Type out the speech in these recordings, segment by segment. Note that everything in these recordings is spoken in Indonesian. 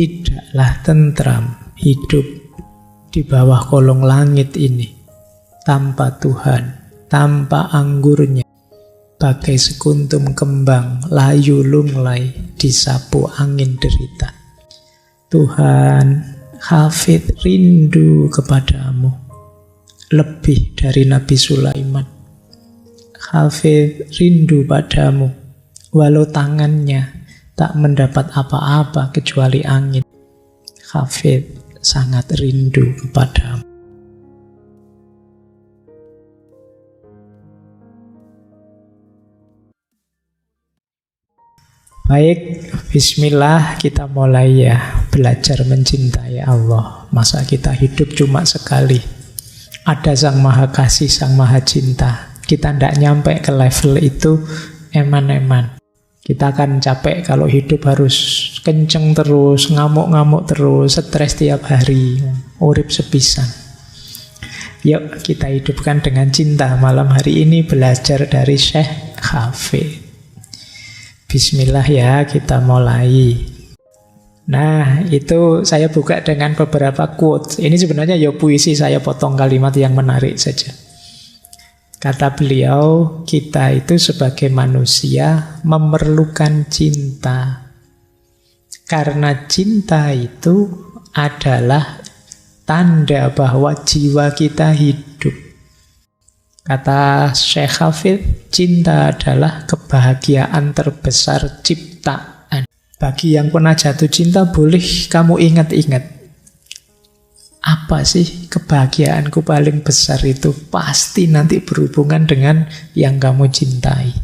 tidaklah tentram hidup di bawah kolong langit ini tanpa Tuhan, tanpa anggurnya, bagai sekuntum kembang layu lunglai disapu angin derita. Tuhan, Hafidh rindu kepadamu lebih dari Nabi Sulaiman. Hafidh rindu padamu walau tangannya tak mendapat apa-apa kecuali angin. Hafidh sangat rindu kepadamu. Baik, bismillah, kita mulai ya belajar mencintai Allah. Masa kita hidup cuma sekali. Ada Sang Maha Kasih, Sang Maha Cinta. Kita tidak nyampe ke level itu eman-eman. Kita akan capek kalau hidup harus kenceng terus, ngamuk-ngamuk terus, stres tiap hari, urip sepisan. Yuk kita hidupkan dengan cinta. Malam hari ini belajar dari Syekh Hafidh. Bismillah ya, kita mulai. Nah, itu saya buka dengan beberapa quotes. Ini sebenarnya ya puisi, saya potong kalimat yang menarik saja. Kata beliau, kita itu sebagai manusia memerlukan cinta. Karena cinta itu adalah tanda bahwa jiwa kita hidup. Kata Syekh Hafidh, cinta adalah kebahagiaan terbesar ciptaan. Bagi yang pernah jatuh cinta, boleh kamu ingat-ingat. Apa sih kebahagiaanku paling besar itu? Pasti nanti berhubungan dengan yang kamu cintai.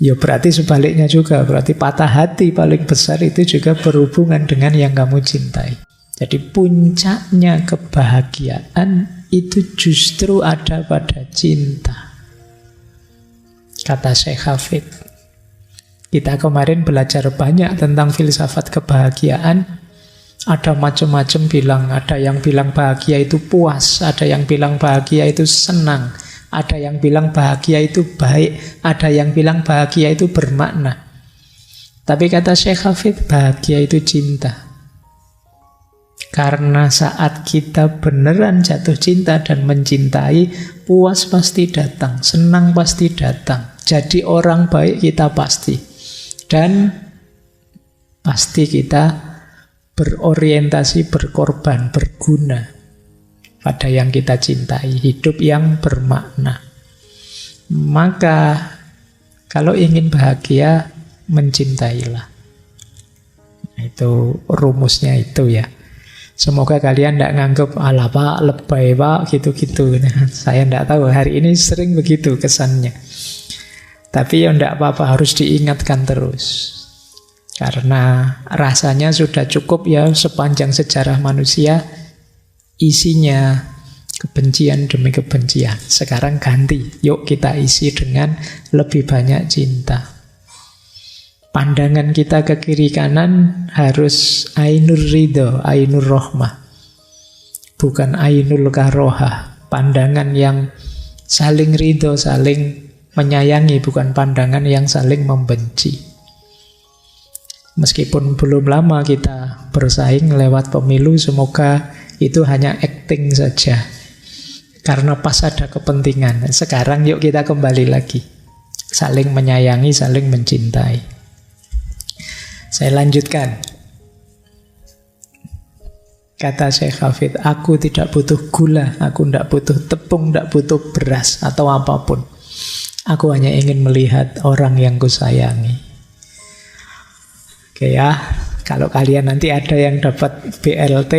Ya berarti sebaliknya juga. Berarti patah hati paling besar itu juga berhubungan dengan yang kamu cintai. Jadi puncaknya kebahagiaan itu justru ada pada cinta. Kata Syekh Hafidh. Kita kemarin belajar banyak tentang filsafat kebahagiaan. Ada macam-macam bilang. Ada yang bilang bahagia itu puas. Ada yang bilang bahagia itu senang. Ada yang bilang bahagia itu baik. Ada yang bilang bahagia itu bermakna. Tapi kata Syekh Hafidh, bahagia itu cinta. Karena saat kita beneran jatuh cinta dan mencintai, puas pasti datang, senang pasti datang. Jadi orang baik kita pasti. Dan pasti kita berorientasi, berkorban, berguna pada yang kita cintai. Hidup yang bermakna. Maka kalau ingin bahagia, mencintailah. Itu rumusnya itu ya. Semoga kalian tidak nganggep ala pak, lebay pak, gitu-gitu. Nah, saya tidak tahu, hari ini sering begitu kesannya. Tapi ya tidak apa-apa, harus diingatkan terus. Karena rasanya sudah cukup ya sepanjang sejarah manusia, isinya kebencian demi kebencian. Sekarang ganti, yuk kita isi dengan lebih banyak cinta. Pandangan kita ke kiri kanan harus ainur ridho, ainur rohmah. Bukan ainul karohah. Pandangan yang saling ridho, saling menyayangi. Bukan pandangan yang saling membenci. Meskipun belum lama kita bersaing lewat pemilu, semoga itu hanya acting saja. Karena pas ada kepentingan. Sekarang yuk kita kembali lagi. Saling menyayangi, saling mencintai. Saya lanjutkan. Kata Syekh Hafidh, aku tidak butuh gula, aku tidak butuh tepung, tidak butuh beras atau apapun. Aku hanya ingin melihat orang yang kusayangi. Oke ya, kalau kalian nanti ada yang dapat BLT,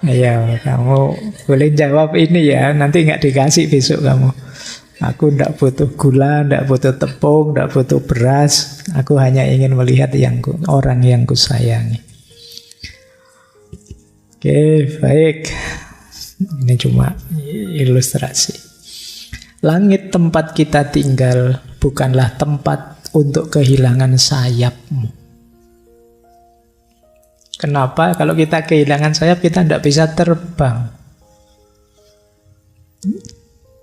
ayo kamu boleh jawab ini ya, nanti nggak dikasih besok kamu. Aku tidak butuh gula, tidak butuh tepung, tidak butuh beras. Aku hanya ingin melihat orang yang kusayangi. Oke, baik. Ini cuma ilustrasi. Langit tempat kita tinggal bukanlah tempat untuk kehilangan sayapmu. Kenapa? Kalau kita kehilangan sayap, kita tidak bisa terbang.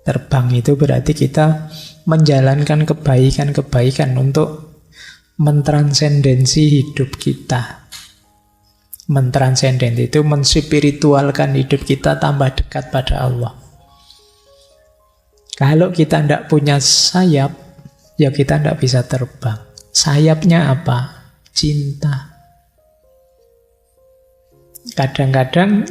Terbang itu berarti kita menjalankan kebaikan-kebaikan untuk mentransendensi hidup kita. Mentransenden itu menspiritualkan hidup kita tambah dekat pada Allah. Kalau kita tidak punya sayap, ya kita tidak bisa terbang. Sayapnya apa? Cinta. Kadang-kadang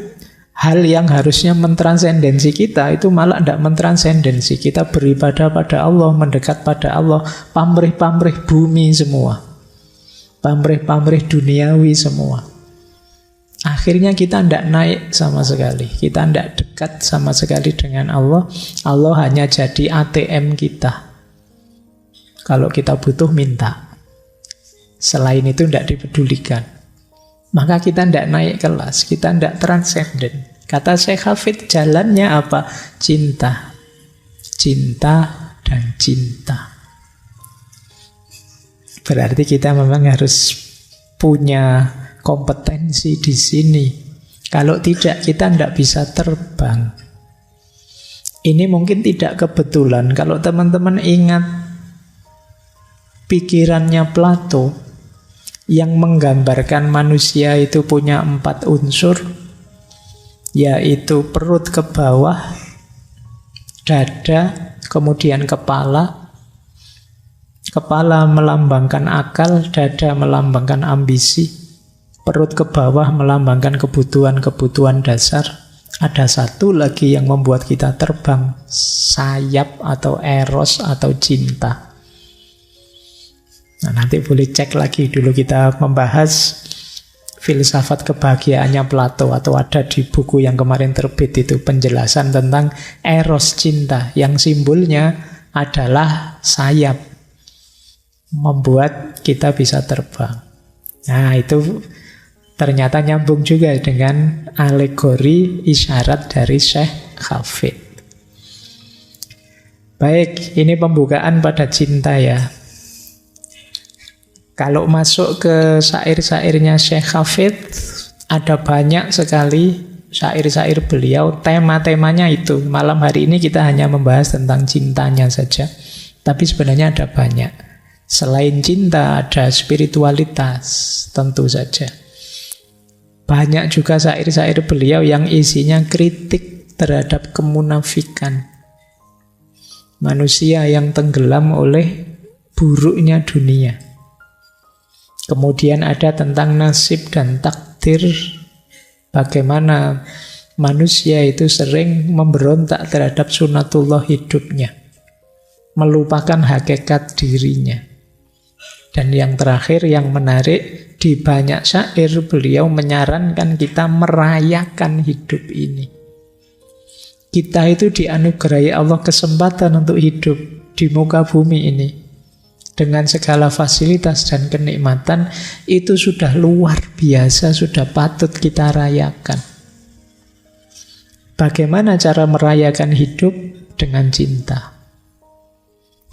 hal yang harusnya mentransendensi kita itu malah tidak mentransendensi. Kita beribadah pada Allah, mendekat pada Allah, pamrih-pamrih bumi semua, pamrih-pamrih duniawi semua. Akhirnya kita tidak naik sama sekali. Kita tidak dekat sama sekali dengan Allah. Allah hanya jadi ATM kita. Kalau kita butuh, minta. Selain itu tidak dipedulikan. Maka kita tidak naik kelas. Kita tidak transenden. Kata Syekh Hafid, jalannya apa? Cinta. Cinta dan cinta. Berarti kita memang harus punya kompetensi di sini. Kalau tidak, kita tidak bisa terbang. Ini mungkin tidak kebetulan. Kalau teman-teman ingat pikirannya Plato yang menggambarkan manusia itu punya 4 unsur, yaitu perut ke bawah, dada, kemudian kepala. Kepala melambangkan akal, dada melambangkan ambisi, perut ke bawah melambangkan kebutuhan-kebutuhan dasar. Ada satu lagi yang membuat kita terbang, sayap atau eros atau cinta. Nah, nanti boleh cek lagi, dulu kita membahas filsafat kebahagiaannya Plato, atau ada di buku yang kemarin terbit itu penjelasan tentang eros cinta, yang simbolnya adalah sayap, membuat kita bisa terbang. Nah, itu ternyata nyambung juga dengan alegori isyarat dari Syekh Hafid. Baik, ini pembukaan pada cinta ya. Kalau masuk ke syair-syairnya Syekh Hafid, ada banyak sekali syair-syair beliau, tema-temanya itu. Malam hari ini kita hanya membahas tentang cintanya saja, tapi sebenarnya ada banyak. Selain cinta, ada spiritualitas, tentu saja. Banyak juga syair-syair beliau yang isinya kritik terhadap kemunafikan. Manusia yang tenggelam oleh buruknya dunia. Kemudian ada tentang nasib dan takdir. Bagaimana manusia itu sering memberontak terhadap sunatullah hidupnya. Melupakan hakikat dirinya. Dan yang terakhir, yang menarik, di banyak syair beliau menyarankan kita merayakan hidup ini. Kita itu dianugerahi Allah kesempatan untuk hidup di muka bumi ini. Dengan segala fasilitas dan kenikmatan, itu sudah luar biasa, sudah patut kita rayakan. Bagaimana cara merayakan hidup? Dengan cinta.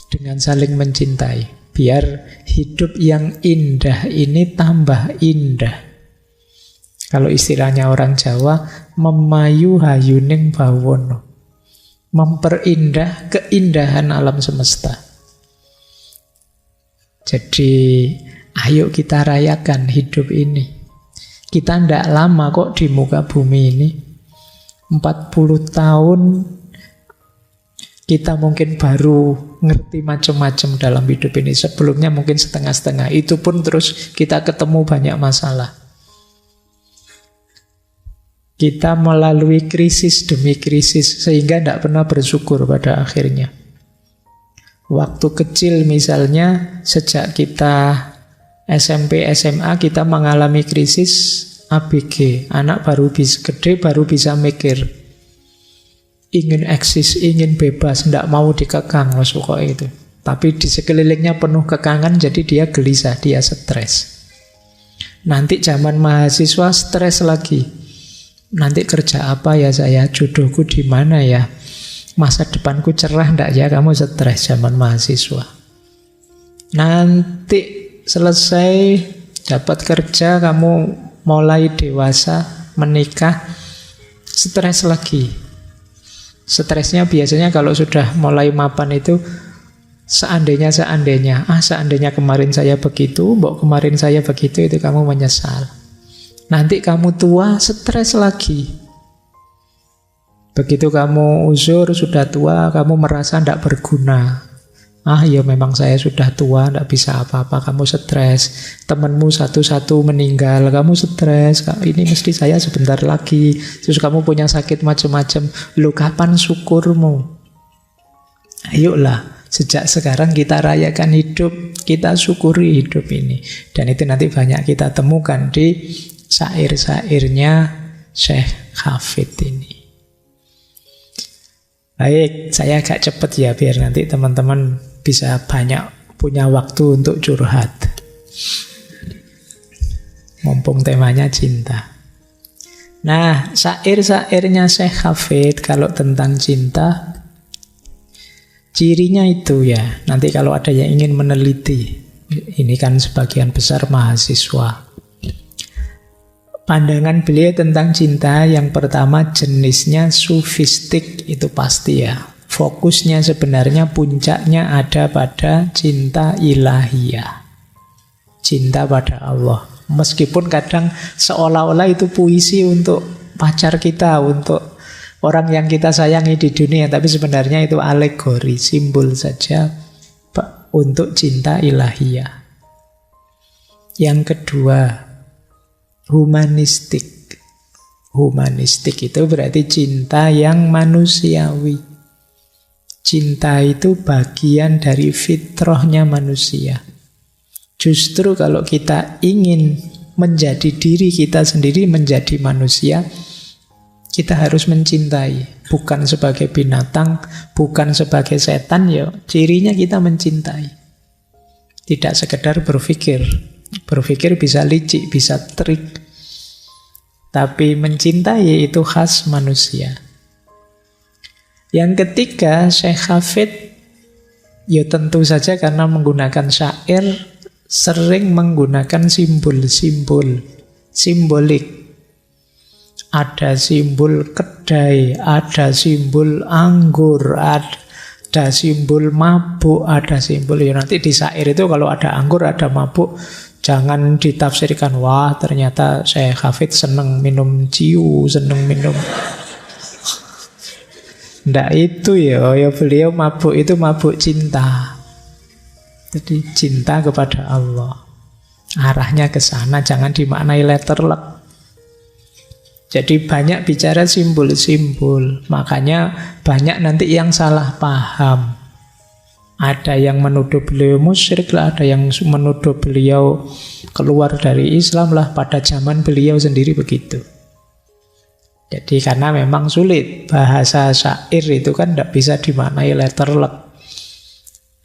Dengan saling mencintai. Biar hidup yang indah ini tambah indah. Kalau istilahnya orang Jawa, memayu hayuning bawono. Memperindah keindahan alam semesta. Jadi, ayo kita rayakan hidup ini. Kita tidak lama kok di muka bumi ini. 40 tahun kita mungkin baru ngerti macam-macam dalam hidup ini. Sebelumnya mungkin setengah-setengah. Itu pun terus kita ketemu banyak masalah. Kita melalui krisis demi krisis, sehingga tidak pernah bersyukur pada akhirnya. Waktu kecil misalnya, sejak kita SMP, SMA, kita mengalami krisis ABG. Anak baru bisa gede, baru bisa mikir. Ingin eksis, ingin bebas, tidak mau dikekang, pokoknya itu. Tapi di sekelilingnya penuh kekangan, jadi dia gelisah, dia stres. Nanti zaman mahasiswa stres lagi. Nanti kerja apa ya saya, jodohku di mana ya, masa depanku cerah enggak ya, kamu stres zaman mahasiswa. Nanti selesai dapat kerja, kamu mulai dewasa, menikah, stres lagi. Stresnya biasanya kalau sudah mulai mapan itu Seandainya, seandainya kemarin saya begitu, mbok kemarin saya begitu, itu kamu menyesal. Nanti kamu tua, stres lagi. Begitu kamu uzur, sudah tua, kamu merasa tidak berguna. Ya memang saya sudah tua, tidak bisa apa-apa, kamu stres. Temanmu satu-satu meninggal, kamu stres. Ini mesti saya sebentar lagi. Terus kamu punya sakit macam-macam. Lu kapan syukurmu? Ayolah, sejak sekarang kita rayakan hidup, kita syukuri hidup ini. Dan itu nanti banyak kita temukan di syair-syairnya Syekh Hafid ini. Baik, saya agak cepat ya, biar nanti teman-teman bisa banyak punya waktu untuk curhat. Mumpung temanya cinta. Nah, syair-syairnya Syekh Hafid kalau tentang cinta, cirinya itu ya, nanti kalau ada yang ingin meneliti, ini kan sebagian besar mahasiswa. Pandangan beliau tentang cinta yang pertama jenisnya sufistik, itu pasti ya. Fokusnya sebenarnya puncaknya ada pada cinta ilahiyah. Cinta pada Allah. Meskipun kadang seolah-olah itu puisi untuk pacar kita, untuk orang yang kita sayangi di dunia, tapi sebenarnya itu alegori, simbol saja untuk cinta ilahiyah. Yang kedua, humanistik. Humanistik itu berarti cinta yang manusiawi. Cinta itu bagian dari fitrahnya manusia. Justru kalau kita ingin menjadi diri kita sendiri, menjadi manusia, kita harus mencintai. Bukan sebagai binatang, bukan sebagai setan, ya cirinya kita mencintai. Tidak sekedar berpikir. Berpikir bisa licik, bisa trik. Tapi mencintai itu khas manusia. Yang ketiga, Syekh Hafid, ya tentu saja karena menggunakan syair, sering menggunakan simbol-simbol, simbolik. Ada simbol kedai, ada simbol anggur, ada simbol mabuk, ada simbol, ya nanti di syair itu kalau ada anggur, ada mabuk, jangan ditafsirkan, wah ternyata Syekh Hafid seneng minum ciu, seneng minum. Nggak itu ya beliau mabuk itu mabuk cinta. Jadi cinta kepada Allah. Arahnya ke sana, jangan dimaknai letterlek. Jadi banyak bicara simbol-simbol. Makanya banyak nanti yang salah paham. Ada yang menuduh beliau musyrik lah, ada yang menuduh beliau keluar dari Islam lah. Pada zaman beliau sendiri begitu. Jadi karena memang sulit. Bahasa syair itu kan tidak bisa dimaknai letterlek.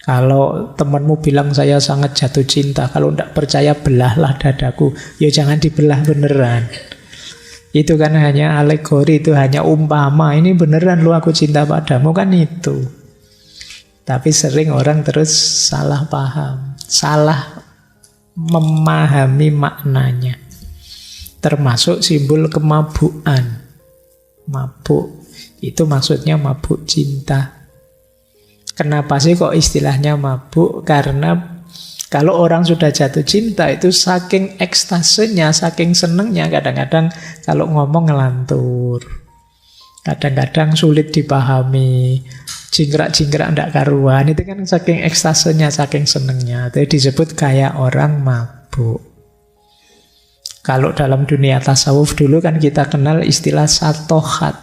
Kalau temanmu bilang saya sangat jatuh cinta, kalau tidak percaya belahlah dadaku. Ya jangan dibelah beneran. Itu kan hanya alegori, itu hanya umpama. Ini beneran lu aku cinta padamu, kan itu. Tapi sering orang terus salah paham, salah memahami maknanya. Termasuk simbol kemabukan. Mabuk, itu maksudnya mabuk cinta. Kenapa sih kok istilahnya mabuk? Karena kalau orang sudah jatuh cinta itu saking ekstasenya, saking senengnya, kadang-kadang kalau ngomong ngelantur. Kadang-kadang sulit dipahami, jingkrak-jingkrak ndak karuan. Itu kan saking ekstasenya, saking senengnya. Itu disebut kayak orang mabuk. Kalau dalam dunia tasawuf dulu kan kita kenal istilah satohat.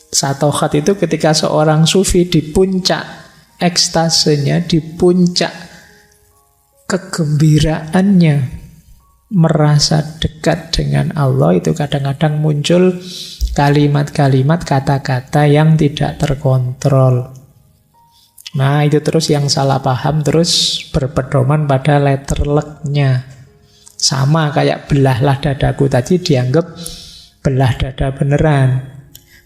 Satohat itu ketika seorang sufi di puncak ekstasenya, di puncak kegembiraannya, merasa dekat dengan Allah, itu kadang-kadang muncul kalimat-kalimat, kata-kata yang tidak terkontrol. Nah itu terus yang salah paham, terus berpedoman pada letterleknya. Sama kayak belahlah dadaku tadi dianggap belah dada beneran.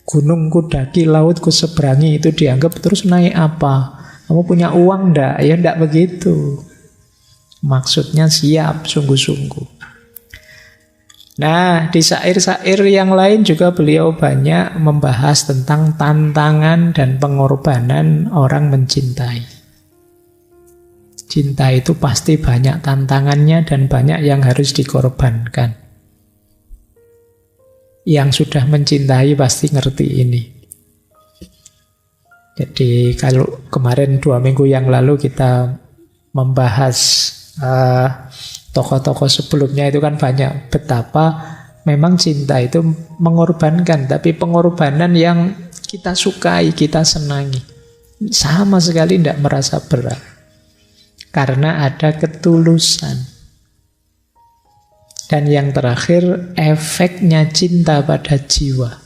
Gunungku daki, lautku seberangi, itu dianggap terus naik apa? Kamu punya uang ndak? Ya ndak begitu. Maksudnya siap, sungguh-sungguh. Nah, di syair-syair yang lain juga beliau banyak membahas tentang tantangan dan pengorbanan orang mencintai. Cinta itu pasti banyak tantangannya dan banyak yang harus dikorbankan. Yang sudah mencintai pasti ngerti ini. Jadi kalau kemarin 2 minggu yang lalu kita membahas tokoh-tokoh sebelumnya itu kan banyak betapa memang cinta itu mengorbankan, tapi pengorbanan yang kita sukai, kita senangi. Sama sekali tidak merasa berat. Karena ada ketulusan. Dan yang terakhir, efeknya cinta pada jiwa.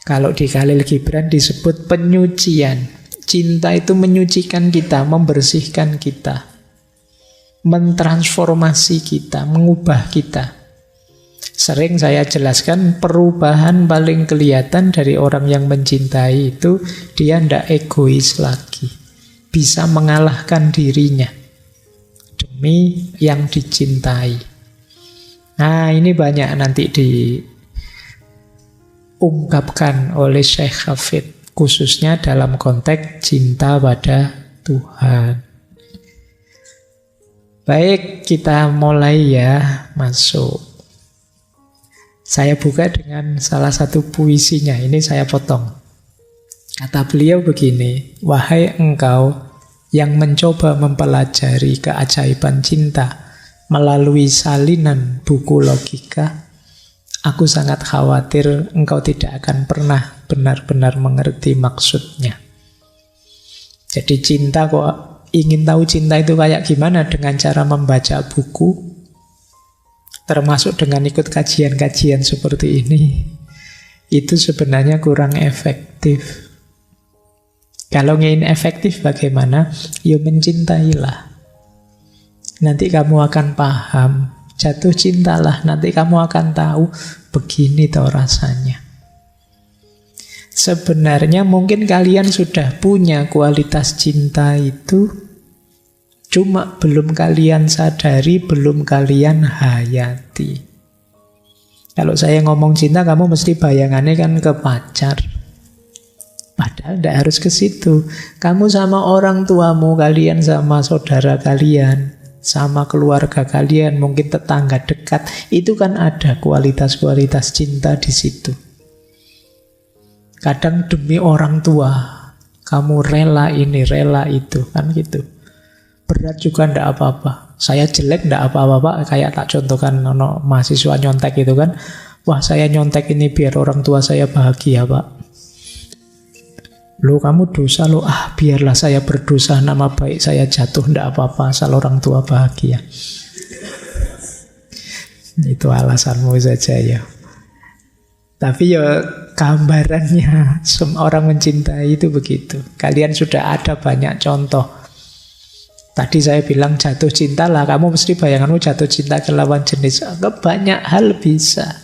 Kalau di Khalil Gibran disebut penyucian. Cinta itu menyucikan kita, membersihkan kita, mentransformasi kita, mengubah kita. Sering saya jelaskan perubahan paling kelihatan dari orang yang mencintai itu dia tidak egois lagi. Bisa mengalahkan dirinya demi yang dicintai. Nah, ini banyak nanti diungkapkan oleh Syekh Hafid, khususnya dalam konteks cinta pada Tuhan. Baik, kita mulai ya, masuk. Saya buka dengan salah satu puisinya, ini saya potong. Kata beliau begini, wahai engkau yang mencoba mempelajari keajaiban cinta melalui salinan buku logika, aku sangat khawatir engkau tidak akan pernah benar-benar mengerti maksudnya. Jadi cinta, kok ingin tahu cinta itu kayak gimana dengan cara membaca buku, termasuk dengan ikut kajian-kajian seperti ini, itu sebenarnya kurang efektif. Kalau ingin efektif bagaimana? Ya mencintailah. Nanti kamu akan paham. Jatuh cintalah, nanti kamu akan tahu begini toh rasanya. Sebenarnya mungkin kalian sudah punya kualitas cinta itu, cuma belum kalian sadari, belum kalian hayati. Kalau saya ngomong cinta, kamu mesti bayangannya kan ke pacar. Padahal tidak harus ke situ. Kamu sama orang tuamu, kalian sama saudara kalian, sama keluarga kalian, mungkin tetangga dekat, itu kan ada kualitas-kualitas cinta di situ. Kadang demi orang tua, kamu rela ini, rela itu, kan gitu. Berat juga ndak apa-apa. Saya jelek ndak apa-apa, Pak. Kayak tak contohkan mahasiswa nyontek itu kan. Wah, saya nyontek ini biar orang tua saya bahagia, Pak. Loh, kamu dosa loh. Biarlah saya berdosa, nama baik saya jatuh, ndak apa-apa asal orang tua bahagia. Itu alasanmu saja ya. Tapi ya gambarannya orang mencintai itu begitu. Kalian sudah ada banyak contoh. Tadi saya bilang jatuh cinta lah, kamu mesti bayanganmu jatuh cinta ke lawan jenis. Banyak hal bisa.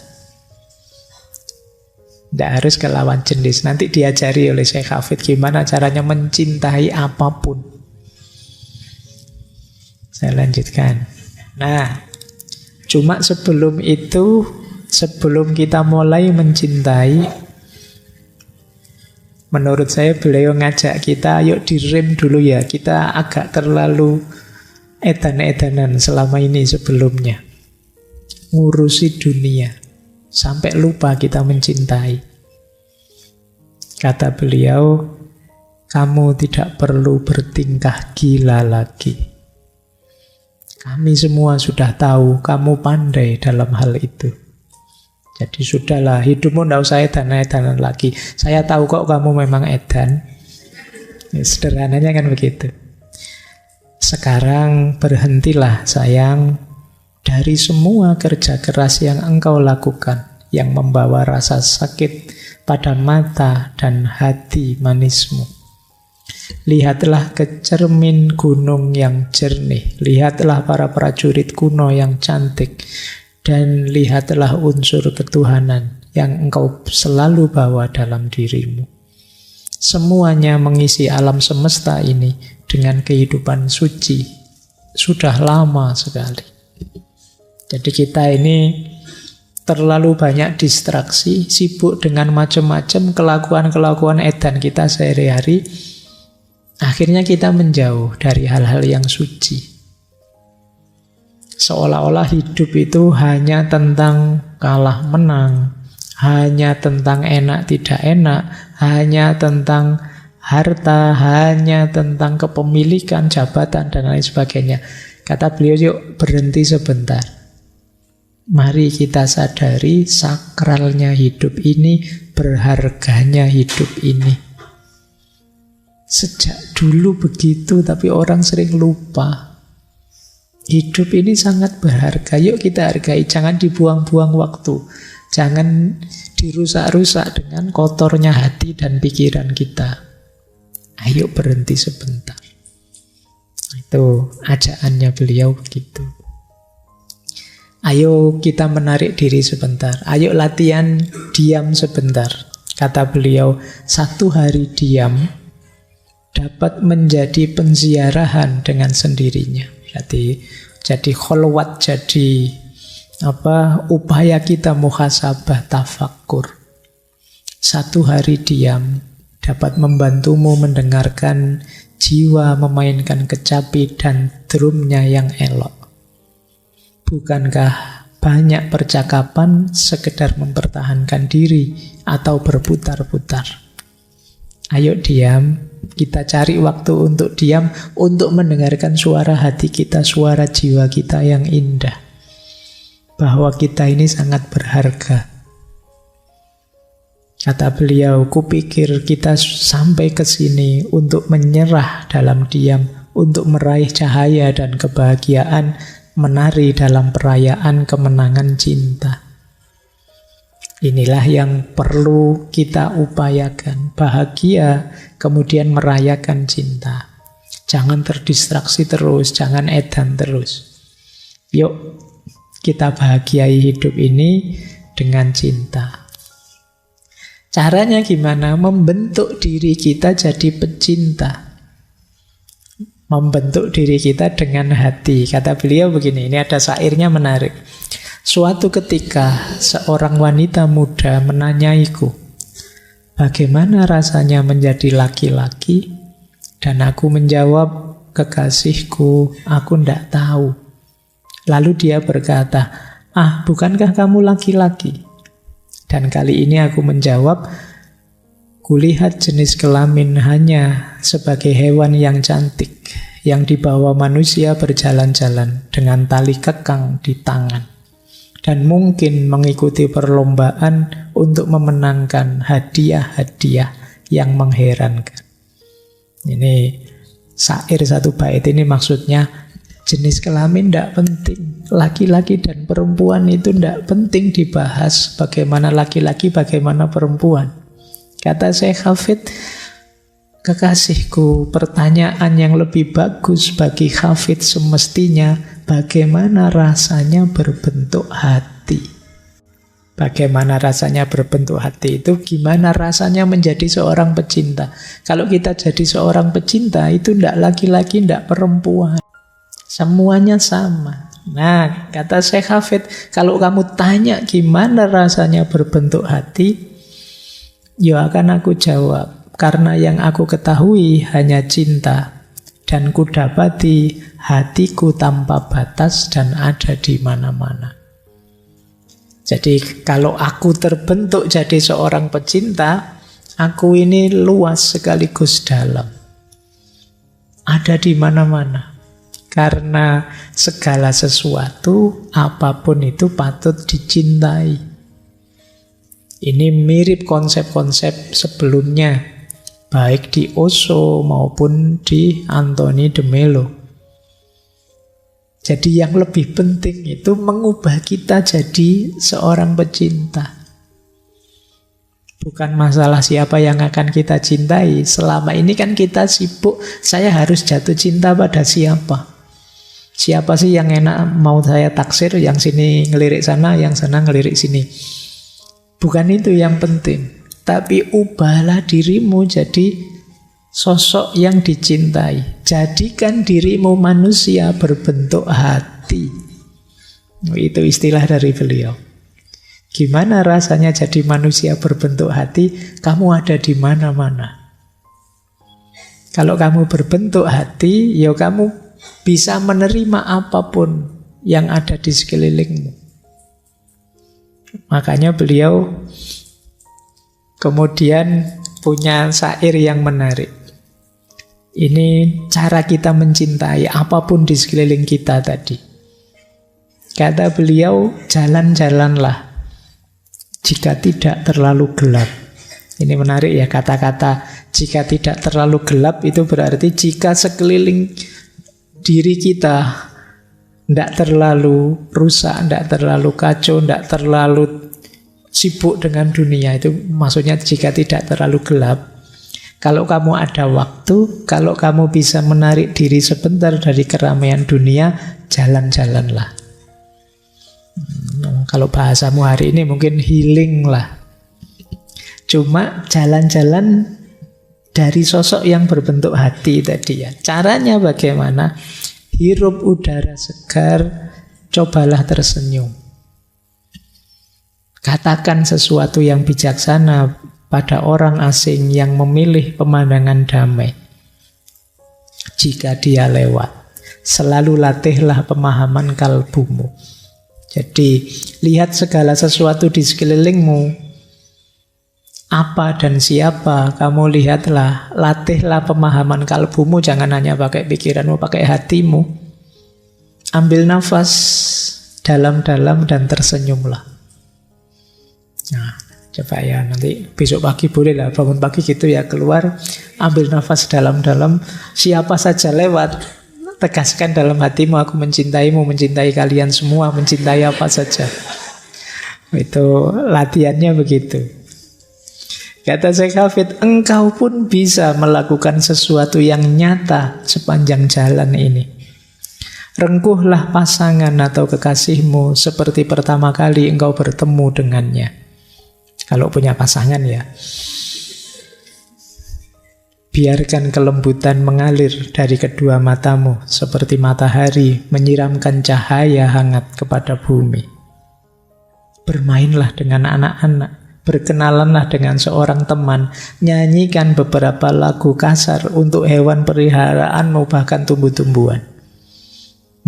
Tidak harus ke lawan jenis. Nanti diajari oleh Syekh Hafid gimana caranya mencintai apapun. Saya lanjutkan. Nah, cuma sebelum itu, sebelum kita mulai mencintai, menurut saya beliau ngajak kita, yuk direm dulu ya. Kita agak terlalu edan-edanan selama ini sebelumnya. Ngurusi dunia. Sampai lupa kita mencintai. Kata beliau, kamu tidak perlu bertingkah gila lagi. Kami semua sudah tahu kamu pandai dalam hal itu. Jadi sudahlah, hidupmu tidak usah edan-edanan lagi. Saya tahu kok kamu memang edan. Ya, sederhananya kan begitu. Sekarang berhentilah sayang dari semua kerja keras yang engkau lakukan, yang membawa rasa sakit pada mata dan hati manismu. Lihatlah ke cermin gunung yang jernih, lihatlah para prajurit kuno yang cantik, dan lihatlah unsur ketuhanan yang engkau selalu bawa dalam dirimu. Semuanya mengisi alam semesta ini dengan kehidupan suci, sudah lama sekali. Jadi kita ini terlalu banyak distraksi, sibuk dengan macam-macam kelakuan-kelakuan edan kita sehari-hari. Akhirnya kita menjauh dari hal-hal yang suci. Seolah-olah hidup itu hanya tentang kalah menang, hanya tentang enak tidak enak, hanya tentang harta, hanya tentang kepemilikan, jabatan, dan lain sebagainya. Kata beliau, yuk berhenti sebentar. Mari kita sadari sakralnya hidup ini, berharganya hidup ini. Sejak dulu begitu, tapi orang sering lupa. Hidup ini sangat berharga, yuk kita hargai. Jangan dibuang-buang waktu. Jangan dirusak-rusak dengan kotornya hati dan pikiran kita. Ayo berhenti sebentar. Itu ajaannya beliau begitu. Ayo kita menarik diri sebentar. Ayo latihan diam sebentar. Kata beliau, 1 hari diam dapat menjadi penziarahan dengan sendirinya. Jadi kholwat, jadi upaya kita muhasabah, tafakkur. 1 hari diam dapat membantumu mendengarkan jiwa memainkan kecapi dan drumnya yang elok. Bukankah banyak percakapan sekedar mempertahankan diri atau berputar-putar? Ayo diam, kita cari waktu untuk diam, untuk mendengarkan suara hati kita, suara jiwa kita yang indah. Bahwa kita ini sangat berharga. Kata beliau, kupikir kita sampai ke sini untuk menyerah dalam diam, untuk meraih cahaya dan kebahagiaan, menari dalam perayaan kemenangan cinta. Inilah yang perlu kita upayakan. Bahagia, kemudian merayakan cinta. Jangan terdistraksi terus, jangan edan terus. Yuk, kita bahagiai hidup ini dengan cinta. Caranya gimana? Membentuk diri kita jadi pecinta. Membentuk diri kita dengan hati. Kata beliau begini, ini ada syairnya menarik. Suatu ketika seorang wanita muda menanyaiku, bagaimana rasanya menjadi laki-laki? Dan aku menjawab, kekasihku, aku ndak tahu. Lalu dia berkata, bukankah kamu laki-laki? Dan kali ini aku menjawab, kulihat jenis kelamin hanya sebagai hewan yang cantik, yang dibawa manusia berjalan-jalan dengan tali kekang di tangan, dan mungkin mengikuti perlombaan untuk memenangkan hadiah-hadiah yang mengherankan. Ini syair 1 bait ini maksudnya, jenis kelamin tidak penting. Laki-laki dan perempuan itu tidak penting dibahas. Bagaimana laki-laki, bagaimana perempuan. Kata Syekh Hafid, kekasihku, pertanyaan yang lebih bagus bagi Hafid semestinya, bagaimana rasanya berbentuk hati? Bagaimana rasanya berbentuk hati itu, gimana rasanya menjadi seorang pecinta. Kalau kita jadi seorang pecinta, itu tidak laki-laki, tidak perempuan. Semuanya sama. Nah, kata Syekh Hafid, kalau kamu tanya gimana rasanya berbentuk hati, ya akan aku jawab, karena yang aku ketahui hanya cinta, dan ku dapati hatiku tanpa batas dan ada di mana-mana. Jadi kalau aku terbentuk jadi seorang pecinta, aku ini luas sekaligus dalam. Ada di mana-mana. Karena segala sesuatu, apapun itu patut dicintai. Ini mirip konsep-konsep sebelumnya, baik di Osho maupun di Anthony de Mello. Jadi yang lebih penting itu mengubah kita jadi seorang pecinta. Bukan masalah siapa yang akan kita cintai. Selama ini kan kita sibuk, saya harus jatuh cinta pada siapa. Siapa sih yang enak mau saya taksir, yang sini ngelirik sana, yang sana ngelirik sini. Bukan itu yang penting. Tapi ubahlah dirimu jadi sosok yang dicintai. Jadikan dirimu manusia berbentuk hati. Itu istilah dari beliau. Gimana rasanya jadi manusia berbentuk hati? Kamu ada di mana-mana. Kalau kamu berbentuk hati, ya kamu bisa menerima apapun yang ada di sekelilingmu. Makanya beliau kemudian punya syair yang menarik. Ini cara kita mencintai apapun di sekeliling kita tadi. Kata beliau, jalan-jalanlah jika tidak terlalu gelap. Ini menarik ya, kata-kata jika tidak terlalu gelap itu berarti jika sekeliling diri kita tidak terlalu rusak, tidak terlalu kacau, tidak terlalu sibuk dengan dunia. Itu maksudnya jika tidak terlalu gelap. Kalau kamu ada waktu, kalau kamu bisa menarik diri sebentar dari keramaian dunia, jalan-jalanlah. Kalau bahasamu hari ini mungkin healing lah. Cuma jalan-jalan dari sosok yang berbentuk hati tadi ya. Caranya bagaimana? Hirup udara segar, cobalah tersenyum. Katakan sesuatu yang bijaksana pada orang asing yang memilih pemandangan damai. Jika dia lewat, selalu latihlah pemahaman kalbumu. Jadi, lihat segala sesuatu di sekelilingmu. Apa dan siapa, kamu lihatlah, latihlah pemahaman kalbumu, jangan hanya pakai pikiranmu, pakai hatimu. Ambil nafas dalam-dalam dan tersenyumlah. Nah, coba ya, nanti besok pagi boleh lah, bangun pagi gitu ya, keluar, ambil nafas dalam-dalam, siapa saja lewat, tegaskan dalam hatimu, aku mencintaimu, mencintai kalian semua, mencintai apa saja. Itu latihannya begitu. Kata Syekh Hafid, engkau pun bisa melakukan sesuatu yang nyata sepanjang jalan ini. Rengkuhlah pasangan atau kekasihmu seperti pertama kali engkau bertemu dengannya. Kalau punya pasangan ya. Biarkan kelembutan mengalir dari kedua matamu seperti matahari menyiramkan cahaya hangat kepada bumi. Bermainlah dengan anak-anak. Berkenalanlah dengan seorang teman, nyanyikan beberapa lagu kasar untuk hewan peliharaanmu, bahkan tumbuh-tumbuhan.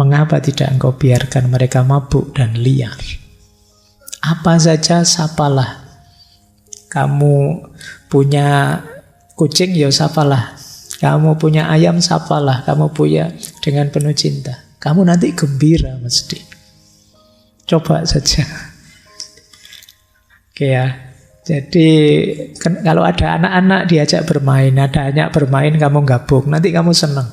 Mengapa tidak engkau biarkan mereka mabuk dan liar? Apa saja sapalah. Kamu punya kucing, ya sapalah. Kamu punya ayam, sapalah. Kamu punya dengan penuh cinta. Kamu nanti gembira mesti. Coba saja. Oke ya. Jadi kalau ada anak-anak diajak bermain, ada anak bermain kamu gabung, nanti kamu senang.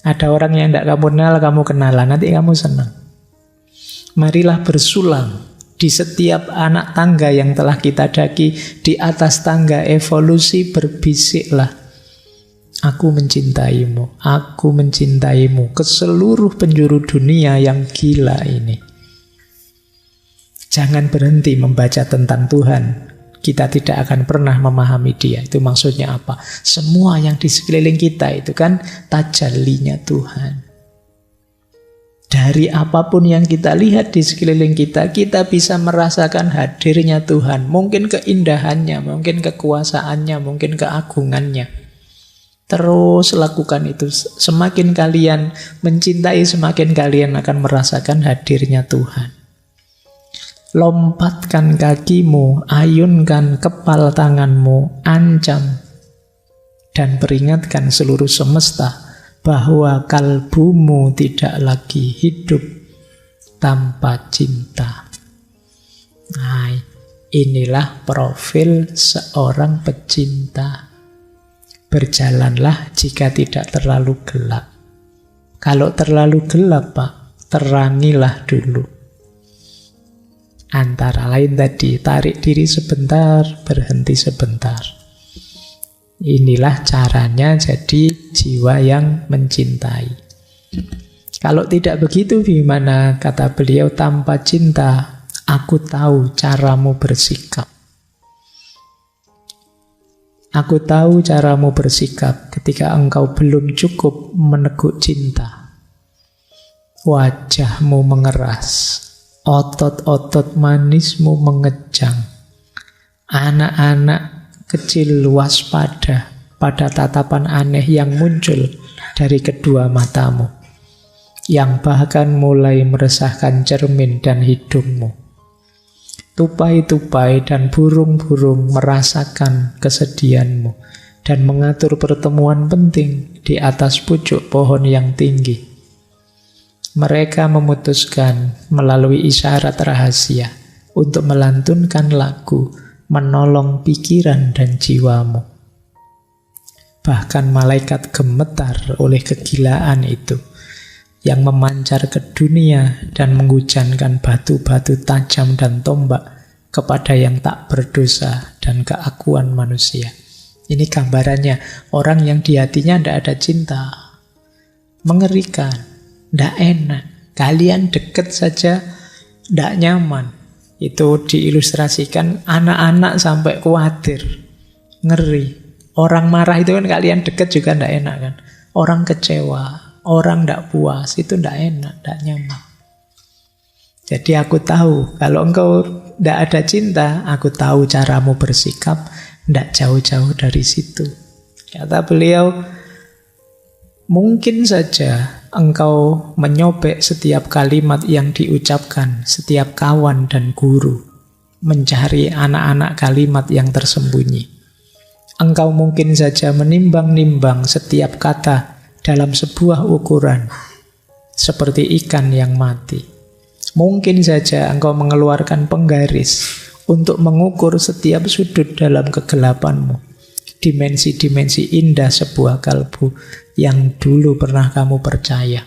Ada orang yang tidak kamu kenal, kamu kenalan, nanti kamu senang. Marilah bersulang di setiap anak tangga yang telah kita daki, di atas tangga evolusi berbisiklah. Aku mencintaimu ke seluruh penjuru dunia yang gila ini. Jangan berhenti membaca tentang Tuhan. Kita tidak akan pernah memahami Dia. Itu maksudnya apa? Semua yang di sekeliling kita itu kan tajallinya Tuhan. Dari apapun yang kita lihat di sekeliling kita, kita bisa merasakan hadirnya Tuhan. Mungkin keindahannya, mungkin kekuasaannya, mungkin keagungannya. Terus lakukan itu. Semakin kalian mencintai, semakin kalian akan merasakan hadirnya Tuhan. Lompatkan kakimu, ayunkan kepal tanganmu, ancam dan peringatkan seluruh semesta bahwa kalbumu tidak lagi hidup tanpa cinta. Nah, inilah profil seorang pecinta. Berjalanlah jika tidak terlalu gelap. Kalau terlalu gelap, Pak, terangilah dulu. Antara lain tadi, tarik diri sebentar, berhenti sebentar. Inilah caranya jadi jiwa yang mencintai. Kalau tidak begitu gimana? Kata beliau, tanpa cinta, aku tahu caramu bersikap. Aku tahu caramu bersikap ketika engkau belum cukup meneguk cinta. wajahmu mengeras, otot-otot manismu mengejang. Anak-anak kecil waspada pada tatapan aneh yang muncul dari kedua matamu, yang bahkan mulai meresahkan cermin dan hidungmu. Tupai-tupai dan burung-burung merasakan kesedihanmu dan mengatur pertemuan penting di atas pucuk pohon yang tinggi. Mereka memutuskan melalui isyarat rahasia untuk melantunkan lagu menolong pikiran dan jiwamu. Bahkan malaikat gemetar oleh kegilaan itu yang memancar ke dunia dan menghujankan batu-batu tajam dan tombak kepada yang tak berdosa dan keakuan manusia. Ini gambarannya orang yang di hatinya tidak ada cinta. Mengerikan, tidak enak. Kalian dekat saja tidak nyaman. Itu diilustrasikan anak-anak sampai khawatir, ngeri. Orang marah itu kan kalian dekat juga tidak enak kan. Orang kecewa, orang tidak puas, itu tidak enak, tidak nyaman. Jadi aku tahu, kalau engkau tidak ada cinta, aku tahu caramu bersikap, tidak jauh-jauh dari situ. Kata beliau, mungkin saja engkau menyobek setiap kalimat yang diucapkan setiap kawan dan guru, mencari anak-anak kalimat yang tersembunyi. Engkau mungkin saja menimbang-nimbang setiap kata dalam sebuah ukuran, seperti ikan yang mati. Mungkin saja engkau mengeluarkan penggaris untuk mengukur setiap sudut dalam kegelapanmu, dimensi-dimensi indah sebuah kalbu yang dulu pernah kamu percaya.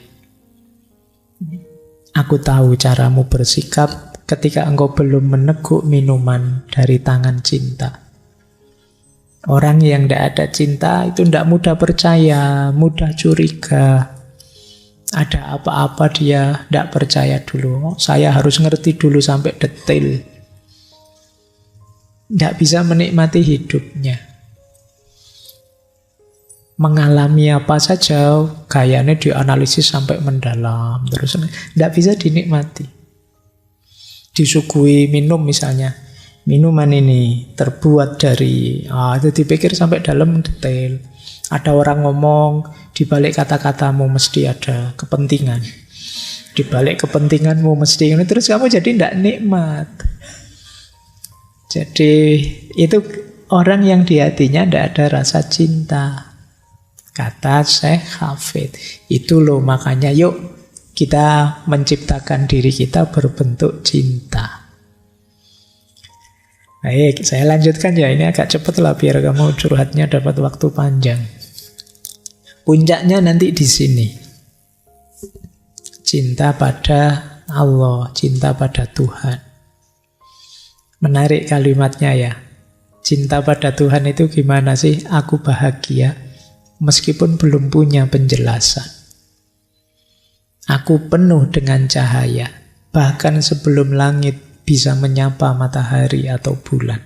Aku tahu caramu bersikap ketika engkau belum meneguk minuman dari tangan cinta. Orang yang tidak ada cinta itu tidak mudah percaya, mudah curiga. Ada apa-apa dia tidak percaya dulu. Saya harus ngerti dulu sampai detail. Tidak bisa menikmati hidupnya. Mengalami apa saja, gayanya dianalisis sampai mendalam. Terus tidak bisa dinikmati. Disuguhi minum misalnya. Minuman ini terbuat dari, itu dipikir sampai dalam detail. Ada orang ngomong, di balik kata-katamu mesti ada kepentingan. Di balik kepentinganmu mesti ini, terus kamu jadi tidak nikmat. Jadi itu orang yang di hatinya tidak ada rasa cinta. Kata Syekh Hafid, itu loh makanya yuk kita menciptakan diri kita berbentuk cinta. Baik, saya lanjutkan ya. Ini agak cepat lah biar kamu curhatnya dapat waktu panjang. Puncaknya nanti di sini. Cinta pada Allah, cinta pada Tuhan. Menarik kalimatnya ya. Cinta pada Tuhan itu gimana sih? Aku bahagia meskipun belum punya penjelasan. Aku penuh dengan cahaya, bahkan sebelum langit bisa menyapa matahari atau bulan.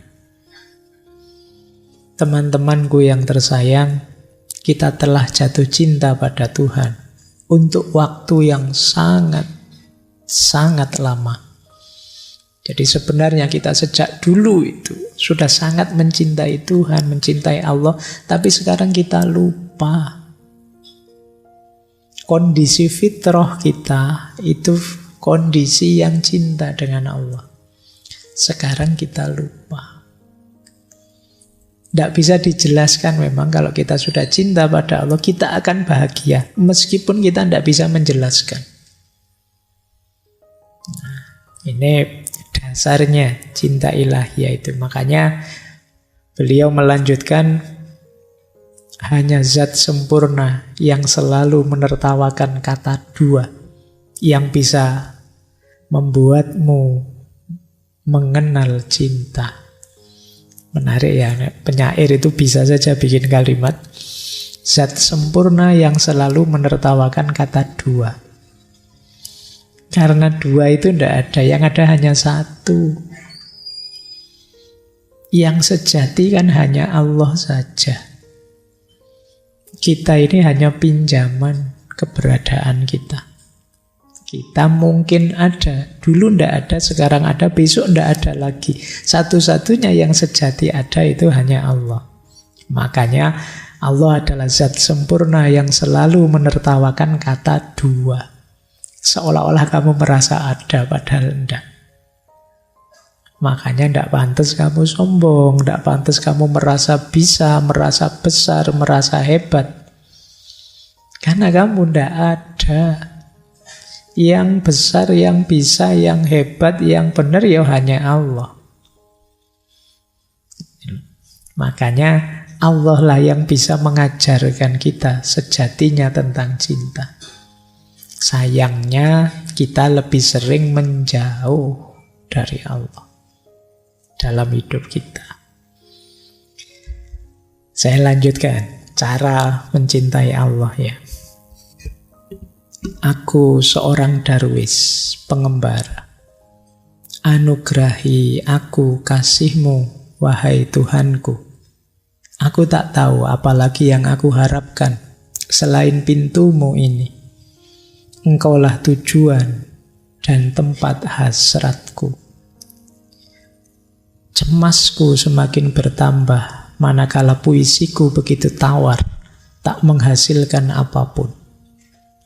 Teman-temanku yang tersayang, kita telah jatuh cinta pada Tuhan untuk waktu yang sangat lama. Jadi sebenarnya kita sejak dulu itu sudah sangat mencintai Tuhan, mencintai Allah, tapi sekarang kita lupa. Kondisi fitrah kita itu kondisi yang cinta dengan Allah. Sekarang kita lupa. Tidak bisa dijelaskan memang kalau kita sudah cinta pada Allah, kita akan bahagia. Meskipun kita tidak bisa menjelaskan. Nah, ini dasarnya cinta ilahiyah itu. Makanya beliau melanjutkan, hanya zat sempurna yang selalu menertawakan kata dua yang bisa membuatmu mengenal cinta. Menarik ya, penyair itu bisa saja bikin kalimat zat sempurna yang selalu menertawakan kata dua. Karena dua itu tidak ada, yang ada hanya satu. Yang sejati kan hanya Allah saja. Kita ini hanya pinjaman keberadaan kita. Kita mungkin ada, dulu ndak ada, sekarang ada, besok ndak ada lagi. Satu-satunya yang sejati ada itu hanya Allah. Makanya Allah adalah zat sempurna yang selalu menertawakan kata dua. Seolah-olah kamu merasa ada, padahal ndak. Makanya ndak pantas kamu sombong, ndak pantas kamu merasa bisa, merasa besar, merasa hebat. Karena kamu ndak ada. Yang besar, yang bisa, yang hebat, yang benar ya hanya Allah. Makanya Allah lah yang bisa mengajarkan kita sejatinya tentang cinta. Sayangnya kita lebih sering menjauh dari Allah dalam hidup kita. Saya lanjutkan cara mencintai Allah ya. Aku seorang darwis, pengembara. Anugerahi aku kasih-Mu, wahai Tuhanku. Aku tak tahu apalagi yang aku harapkan selain pintu-Mu ini. Engkaulah tujuan dan tempat hasratku. Cemasku semakin bertambah, manakala puisiku begitu tawar, tak menghasilkan apapun.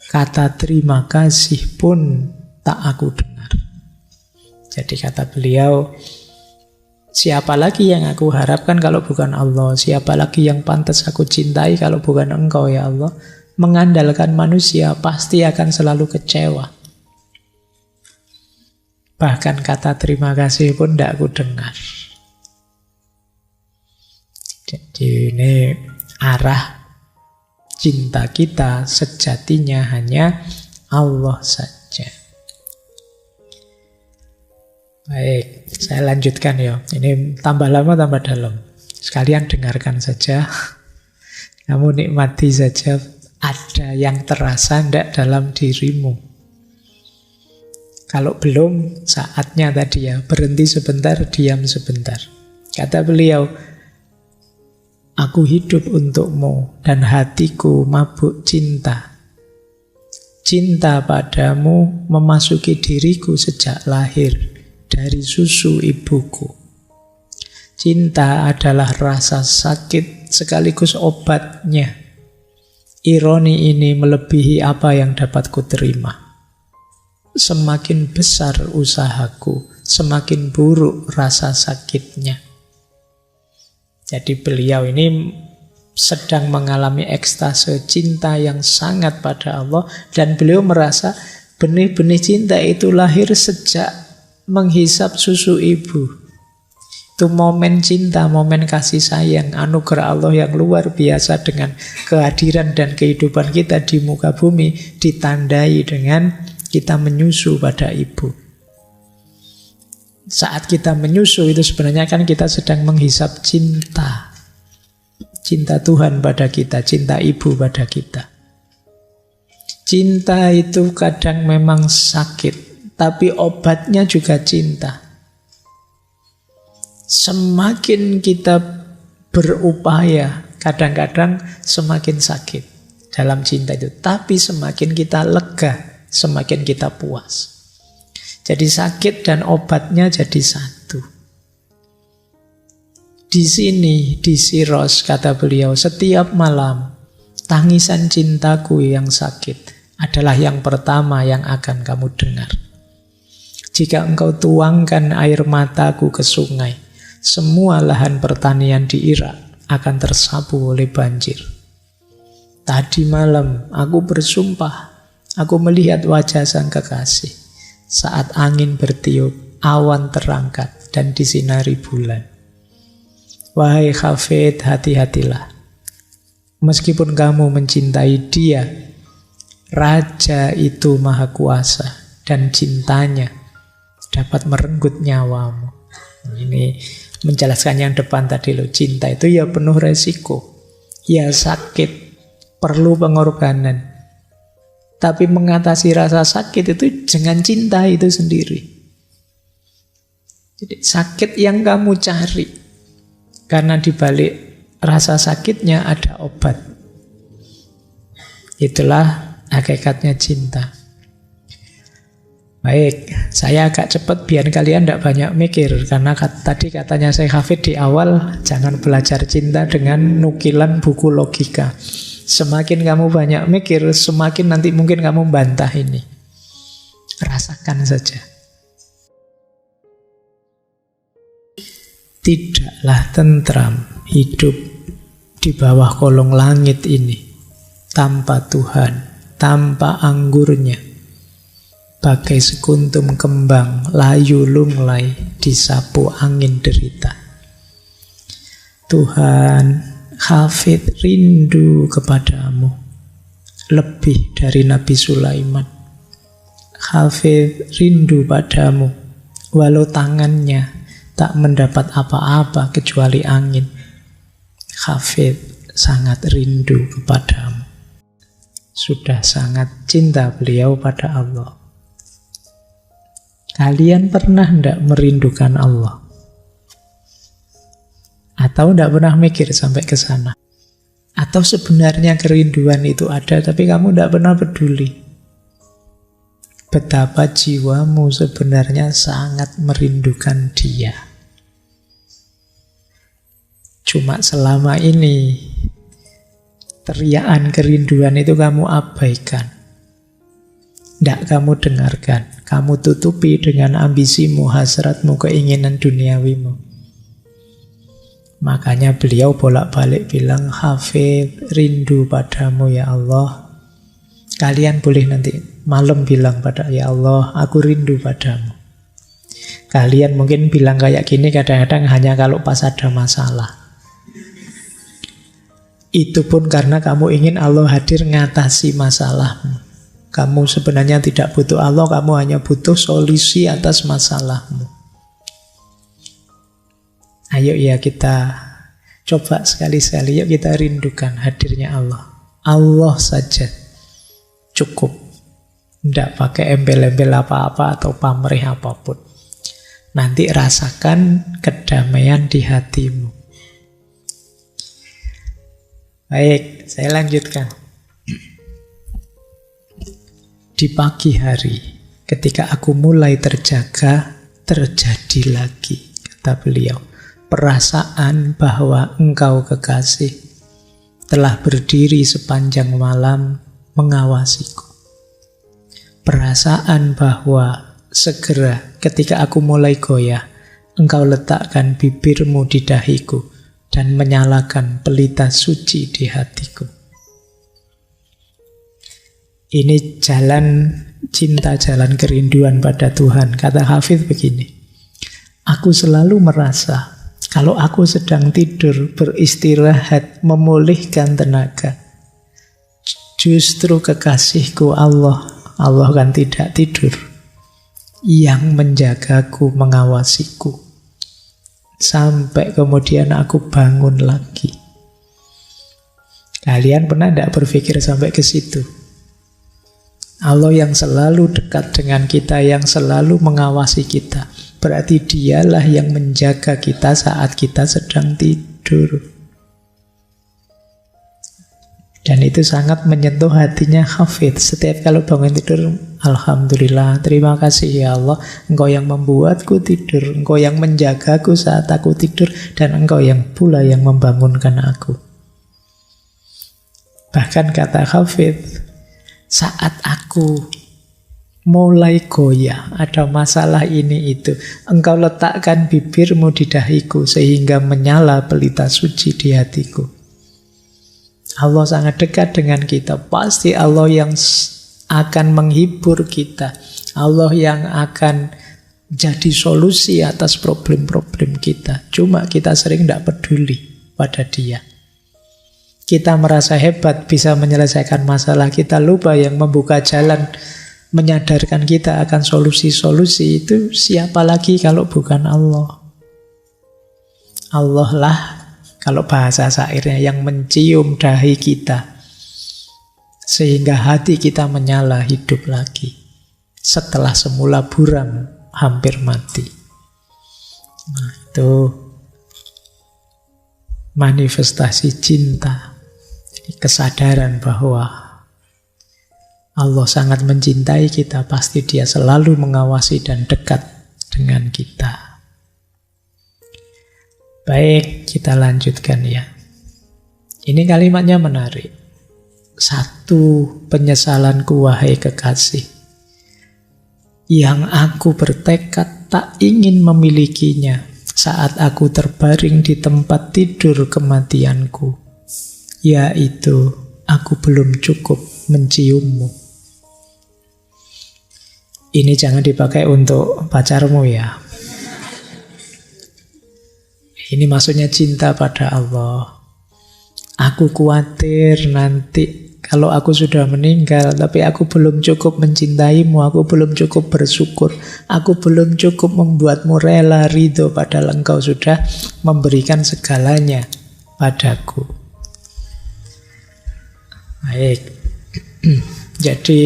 Kata terima kasih pun tak aku dengar. Jadi kata beliau, siapa lagi yang aku harapkan kalau bukan Allah? Siapa lagi yang pantas aku cintai kalau bukan Engkau ya Allah? Mengandalkan manusia pasti akan selalu kecewa. Bahkan kata terima kasih pun tidak aku dengar. Jadi ini arah cinta kita sejatinya hanya Allah saja. Baik, saya lanjutkan ya. Ini tambah lama tambah dalam. Sekalian dengarkan saja. Kamu nikmati saja. Ada yang terasa tidak dalam dirimu. Kalau belum, saatnya tadi ya. Berhenti sebentar, diam sebentar. Kata beliau, aku hidup untukmu dan hatiku mabuk cinta. Cinta padamu memasuki diriku sejak lahir dari susu ibuku. Cinta adalah rasa sakit sekaligus obatnya. Ironi ini melebihi apa yang dapat kuterima. Semakin besar usahaku, semakin buruk rasa sakitnya. Jadi beliau ini sedang mengalami ekstase cinta yang sangat pada Allah. Dan beliau merasa benih-benih cinta itu lahir sejak menghisap susu ibu. Itu momen cinta, momen kasih sayang, anugerah Allah yang luar biasa dengan kehadiran dan kehidupan kita di muka bumi ditandai dengan kita menyusu pada ibu. Saat kita menyusu itu sebenarnya kan kita sedang menghisap cinta. Cinta Tuhan pada kita, cinta ibu pada kita. Cinta itu kadang memang sakit, tapi obatnya juga cinta. Semakin kita berupaya, kadang-kadang semakin sakit dalam cinta itu. Tapi semakin kita lega, semakin kita puas. Jadi sakit dan obatnya jadi satu. Di sini, di Siros, kata beliau, setiap malam tangisan cintaku yang sakit adalah yang pertama yang akan kamu dengar. Jika engkau tuangkan air mataku ke sungai, semua lahan pertanian di Irak akan tersapu oleh banjir. Tadi malam aku bersumpah, aku melihat wajah sang kekasih. Saat angin bertiup, awan terangkat dan disinari bulan. Wahai Hafid, hati-hatilah. Meskipun kamu mencintai dia, Raja itu maha kuasa dan cintanya dapat merenggut nyawamu. Ini menjelaskan yang depan tadi loh. Cinta itu ya penuh resiko, ya sakit, perlu pengorbanan. Tapi mengatasi rasa sakit itu dengan cinta itu sendiri. Jadi sakit yang kamu cari, karena dibalik rasa sakitnya ada obat. Itulah hakikatnya cinta. Baik, saya agak cepat biar kalian tidak banyak mikir. Karena tadi katanya Syekh Hafid di awal, jangan belajar cinta dengan nukilan buku logika. Semakin kamu banyak mikir, semakin nanti mungkin kamu bantah ini. Rasakan saja. Tidaklah tentram hidup di bawah kolong langit ini tanpa Tuhan, tanpa anggurnya. Bagai sekuntum kembang layu lunglai disapu angin derita. Tuhan, Hafid rindu kepadamu lebih dari Nabi Sulaiman. Hafid rindu padamu walau tangannya tak mendapat apa-apa kecuali angin. Hafid sangat rindu kepadamu. Sudah sangat cinta beliau pada Allah. Kalian pernah tidak merindukan Allah? Atau tidak pernah mikir sampai ke sana? Atau sebenarnya kerinduan itu ada tapi kamu tidak pernah peduli? Betapa jiwamu sebenarnya sangat merindukan Dia. Cuma selama ini teriakan kerinduan itu kamu abaikan. Tidak kamu dengarkan. Kamu tutupi dengan ambisimu, hasratmu, keinginan duniawimu. Makanya beliau bolak-balik bilang, Hafid rindu padamu ya Allah. Kalian boleh nanti malam bilang pada ya Allah, aku rindu padamu. Kalian mungkin bilang kayak gini kadang-kadang hanya kalau pas ada masalah. Itu pun karena kamu ingin Allah hadir ngatasi masalahmu. Kamu sebenarnya tidak butuh Allah, kamu hanya butuh solusi atas masalahmu. Ayo ya kita coba sekali-sekali, yuk kita rindukan hadirnya Allah. Allah saja cukup. Tidak pakai embel-embel apa-apa atau pamrih apapun. Nanti rasakan kedamaian di hatimu. Baik, saya lanjutkan. Di pagi hari, ketika aku mulai terjaga, terjadi lagi, kata beliau, perasaan bahwa engkau kekasih telah berdiri sepanjang malam mengawasiku. Perasaan bahwa segera ketika aku mulai goyah, engkau letakkan bibirmu di dahiku dan menyalakan pelita suci di hatiku. Ini jalan cinta, jalan kerinduan pada Tuhan. Kata Hafidh begini, aku selalu merasa kalau aku sedang tidur, beristirahat, memulihkan tenaga, justru kekasihku Allah kan tidak tidur, yang menjagaku, mengawasiku, sampai kemudian aku bangun lagi. Kalian pernah tidak berpikir sampai ke situ? Allah yang selalu dekat dengan kita, yang selalu mengawasi kita, berarti Dialah yang menjaga kita saat kita sedang tidur. Dan itu sangat menyentuh hatinya Hafidh. Setiap kalau bangun tidur, Alhamdulillah, terima kasih ya Allah, Engkau yang membuatku tidur, Engkau yang menjagaku saat aku tidur, dan Engkau yang pula yang membangunkan aku. Bahkan kata Hafidh, saat aku mulai goyah, ada masalah ini itu, Engkau letakkan bibirmu di dahiku sehingga menyala pelita suci di hatiku. Allah sangat dekat dengan kita. Pasti Allah yang akan menghibur kita. Allah yang akan jadi solusi atas problem-problem kita. Cuma kita sering tidak peduli pada Dia. Kita merasa hebat bisa menyelesaikan masalah, kita lupa yang membuka jalan, menyadarkan kita akan solusi-solusi itu siapa lagi kalau bukan Allah. Allah lah, kalau bahasa syairnya, yang mencium dahi kita sehingga hati kita menyala hidup lagi setelah semula buram hampir mati. Nah, itu manifestasi cinta. Kesadaran bahwa Allah sangat mencintai kita, pasti Dia selalu mengawasi dan dekat dengan kita. Baik, kita lanjutkan ya. Ini kalimatnya menarik. Satu, penyesalanku wahai kekasih, yang aku bertekad tak ingin memilikinya saat aku terbaring di tempat tidur kematianku, yaitu aku belum cukup menciummu. Ini jangan dipakai untuk pacarmu ya. Ini maksudnya cinta pada Allah. Aku khawatir nanti kalau aku sudah meninggal, tapi aku belum cukup mencintaimu, aku belum cukup bersyukur, aku belum cukup membuatmu rela ridho, padahal engkau sudah memberikan segalanya padaku. Baik. Jadi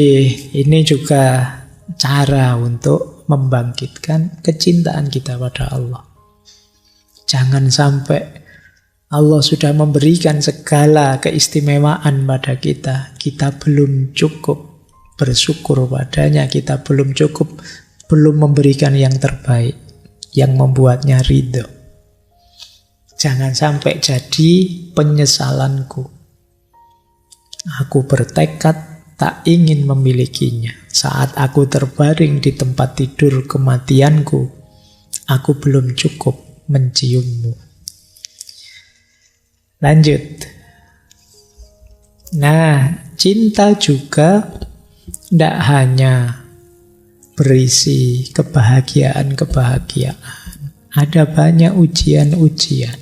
ini juga cara untuk membangkitkan kecintaan kita pada Allah. Jangan sampai Allah sudah memberikan segala keistimewaan pada kita, kita belum cukup bersyukur padanya, kita belum cukup, belum memberikan yang terbaik, yang membuatnya ridho. Jangan sampai jadi penyesalanku. Aku bertekad tak ingin memilikinya. Saat aku terbaring di tempat tidur kematianku, aku belum cukup menciummu. Lanjut. Nah, cinta juga tidak hanya berisi kebahagiaan-kebahagiaan. Ada banyak ujian-ujian.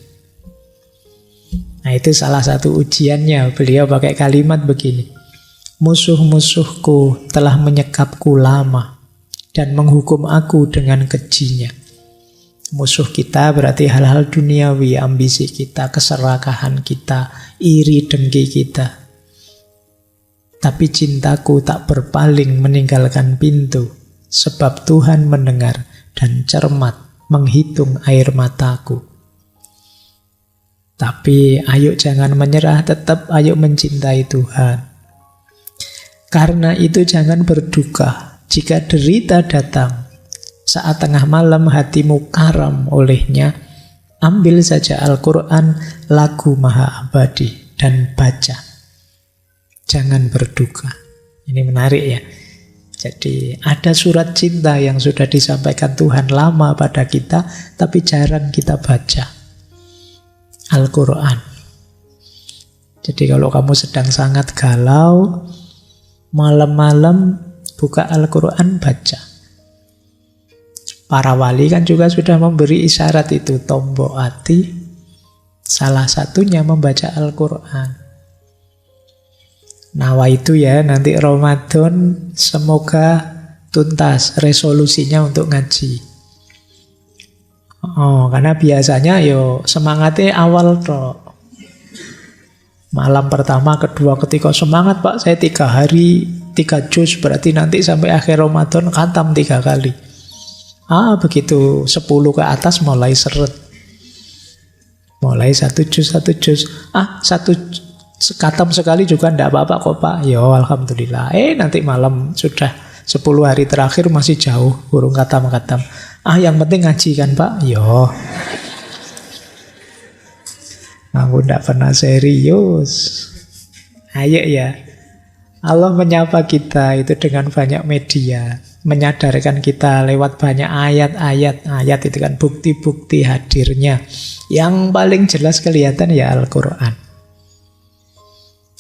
Nah, itu salah satu ujiannya. Beliau pakai kalimat begini. Musuh-musuhku telah menyekapku lama dan menghukum aku dengan kejinya. Musuh kita berarti hal-hal duniawi, ambisi kita, keserakahan kita, iri dengki kita. Tapi cintaku tak berpaling meninggalkan pintu, sebab Tuhan mendengar dan cermat menghitung air mataku. Tapi ayo jangan menyerah, tetap ayo mencintai Tuhan. Karena itu jangan berduka jika derita datang. Saat tengah malam hatimu karam olehnya, ambil saja Al-Quran, lagu maha abadi, dan baca. Jangan berduka. Ini menarik ya. Jadi ada surat cinta yang sudah disampaikan Tuhan lama pada kita, tapi jarang kita baca. Al-Quran. Jadi kalau kamu sedang sangat galau, malam-malam buka Al-Quran, baca. Para wali kan juga sudah memberi isyarat itu, tombok hati, salah satunya membaca Al-Quran. Nawa itu ya, nanti Ramadan semoga tuntas resolusinya untuk ngaji. Karena biasanya semangatnya awal toh. Malam pertama, kedua, ketiga semangat Pak, saya 3 hari 3 juz, berarti nanti sampai akhir Ramadan khatam 3 kali. Begitu 10 ke atas mulai seret. Mulai 1 juz. 1 khatam sekali juga enggak apa-apa kok Pak. Alhamdulillah. Nanti malam sudah 10 hari terakhir masih jauh, burung khatam-khatam. Yang penting ngaji kan Pak. Aku enggak pernah serius. Ayo ya. Allah menyapa kita itu dengan banyak media, menyadarkan kita lewat banyak ayat-ayat. Ayat itu kan bukti-bukti hadirnya. Yang paling jelas kelihatan ya Al-Quran.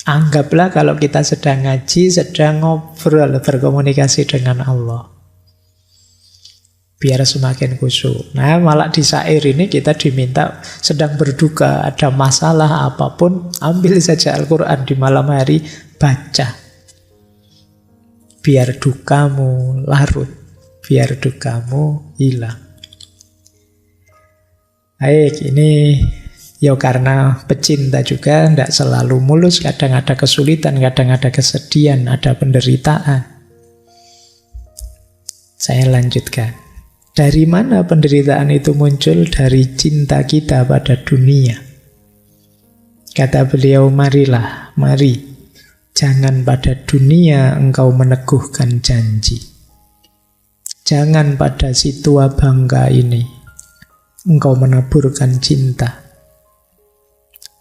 Anggaplah kalau kita sedang ngaji, sedang ngobrol, berkomunikasi dengan Allah. Biar semakin khusyuk. Nah, malah di syair ini kita diminta sedang berduka, ada masalah apapun, ambil saja Al-Quran di malam hari, baca. Biar dukamu larut, biar dukamu hilang. Baik, ini karena pecinta juga tidak selalu mulus, kadang ada kesulitan, kadang ada kesedihan, ada penderitaan. Saya lanjutkan. Dari mana penderitaan itu muncul? Dari cinta kita pada dunia. Kata beliau, mari Jangan pada dunia engkau meneguhkan janji. Jangan pada si tua bangka ini engkau menaburkan cinta.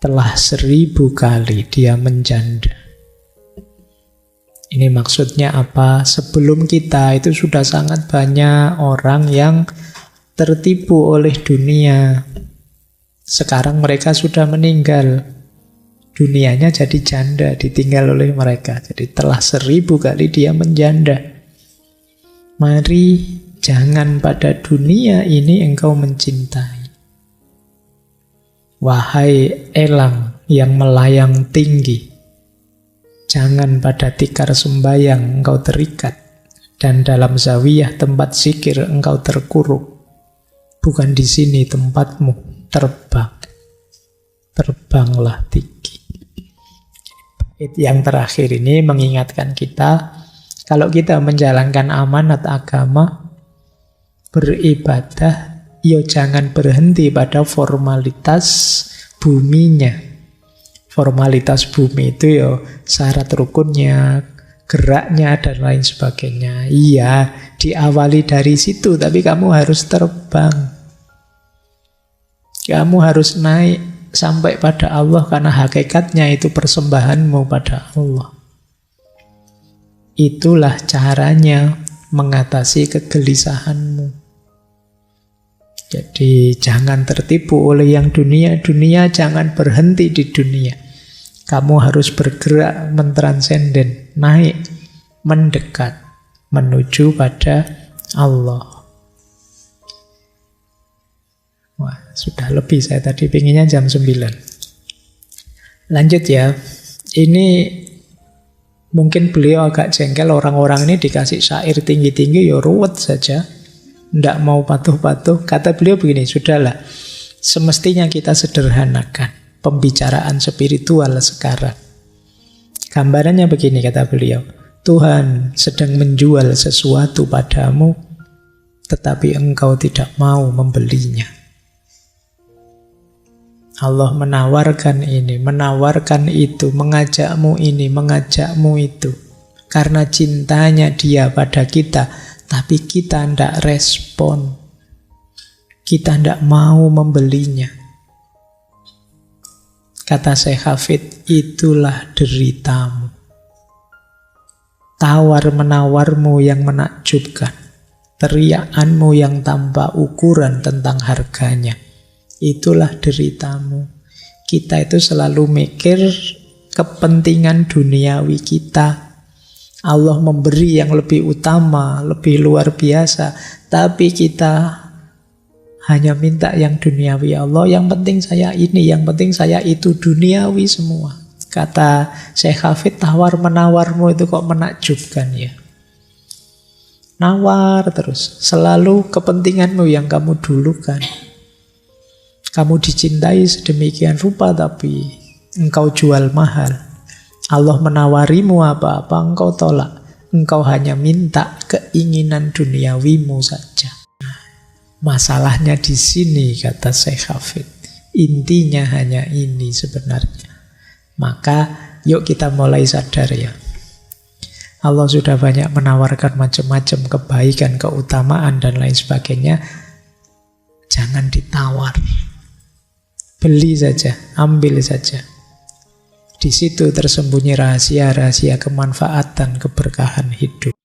Telah 1000 kali dia menjanda. Ini maksudnya apa? Sebelum kita itu sudah sangat banyak orang yang tertipu oleh dunia. Sekarang mereka sudah meninggal. Dunianya jadi janda, ditinggal oleh mereka. Jadi telah 1000 kali dia menjanda. Mari jangan pada dunia ini engkau mencintai. Wahai elang yang melayang tinggi, jangan pada tikar sembayang engkau terikat, dan dalam zawiyah tempat zikir engkau terkuruk. Bukan di sini tempatmu, terbang. Terbanglah tinggi. Yang terakhir ini mengingatkan kita, kalau kita menjalankan amanat agama, beribadah, yo jangan berhenti pada formalitas buminya. Formalitas bumi itu yo syarat rukunnya, geraknya, dan lain sebagainya. Iya, diawali dari situ, tapi kamu harus terbang. Kamu harus naik sampai pada Allah, karena hakikatnya itu persembahanmu pada Allah. Itulah caranya mengatasi kegelisahanmu. Jadi jangan tertipu oleh yang dunia-dunia, jangan berhenti di dunia. Kamu harus bergerak mentransenden, naik, mendekat, menuju pada Allah. Wah, sudah lebih saya tadi pinginnya jam 9. Lanjut ya. Ini mungkin beliau agak jengkel, orang-orang ini dikasih syair tinggi-tinggi ya ruwet saja. Tidak mau patuh-patuh. Kata beliau begini, sudahlah, semestinya kita sederhanakan pembicaraan spiritual sekarang. Gambarannya begini, kata beliau, Tuhan sedang menjual sesuatu padamu, tetapi engkau tidak mau membelinya. Allah menawarkan ini, menawarkan itu, mengajakmu ini, mengajakmu itu. Karena cintanya dia pada kita, tapi kita tidak respon. Kita tidak mau membelinya. Kata Syekh Hafid, itulah deritamu. Tawar-menawarmu yang menakjubkan, teriakanmu yang tanpa ukuran tentang harganya. Itulah deritamu. Kita itu selalu mikir kepentingan duniawi kita. Allah memberi yang lebih utama, lebih luar biasa, tapi kita hanya minta yang duniawi. Allah, yang penting saya ini, yang penting saya itu, duniawi semua. Kata Syekh Hafid, tawar-menawarmu itu kok menakjubkan ya. Nawar terus, selalu kepentinganmu yang kamu dulukan. Kamu dicintai sedemikian rupa, tapi engkau jual mahal. Allah menawarimu apa-apa, engkau tolak. Engkau hanya minta keinginan duniawimu saja. Masalahnya di sini, kata Syekh Hafid. Intinya hanya ini sebenarnya. Maka yuk kita mulai sadar ya. Allah sudah banyak menawarkan macam-macam kebaikan, keutamaan, dan lain sebagainya. Jangan ditawar. Beli saja, ambil saja. Di situ tersembunyi rahasia-rahasia kemanfaatan, keberkahan hidup.